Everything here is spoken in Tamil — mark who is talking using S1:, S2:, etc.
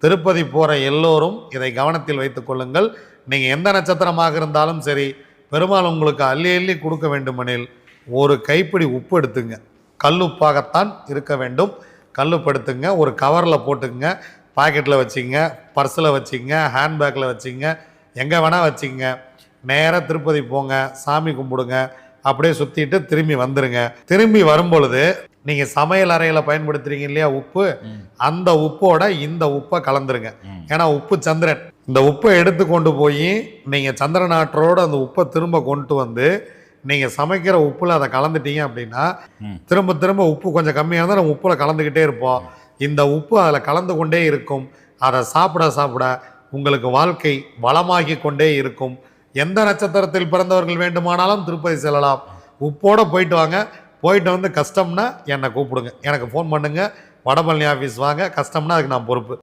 S1: திருப்பதி போகிற எல்லோரும் இதை கவனத்தில் வைத்துக் கொள்ளுங்கள். நீங்கள் எந்த நட்சத்திரமாக இருந்தாலும் சரி, பெருமாள் உங்களுக்கு அள்ளி அள்ளி கொடுக்க வேண்டுமெனில் ஒரு கைப்பிடி உப்பு எடுத்துங்க. கல் உப்பாகத்தான் இருக்க வேண்டும். கல்லுப்பு எடுத்துங்க, ஒரு கவரில் போட்டுக்குங்க, பாக்கெட்டில் வச்சிங்க, பர்ஸில் வச்சிங்க, ஹேண்ட்பேக்கில் வச்சிங்க, எங்கே வேணால் வச்சிங்க. நேராக திருப்பதி போங்க, சாமி கும்பிடுங்க, அப்படியே சுற்றிட்டு திரும்பி வந்துடுங்க. திரும்பி வரும்பொழுது நீங்கள் சமையல் அறையில் பயன்படுத்துறீங்க இல்லையா உப்பு, அந்த உப்போட இந்த உப்பை கலந்துருங்க. ஏன்னா உப்பு சந்திரன். இந்த உப்பை எடுத்து கொண்டு போய் நீங்கள் சந்திரன் ஆற்றோடு அந்த உப்பை திரும்ப கொண்டு வந்து நீங்கள் சமைக்கிற உப்பில் அதை கலந்துட்டீங்க அப்படின்னா திரும்ப திரும்ப உப்பு கொஞ்சம் கம்மியாக இருந்தால் நம்ம உப்பில் கலந்துக்கிட்டே இருப்போம். இந்த உப்பு அதில் கலந்து கொண்டே இருக்கும். அதை சாப்பிட சாப்பிட உங்களுக்கு வாழ்க்கை வளமாகி கொண்டே இருக்கும். எந்த நட்சத்திரத்தில் பிறந்தவர்கள் வேண்டுமானாலும் திருப்பதி செல்லலாம். உப்போடு போயிட்டு வாங்க. போயிட்டு வந்து கஷ்டம்னா என்னை கூப்பிடுங்க, எனக்கு ஃபோன் பண்ணுங்கள். வடபழனி ஆஃபீஸ் வாங்க, கஷ்டம்னா அதுக்கு நான் பொறுப்பு.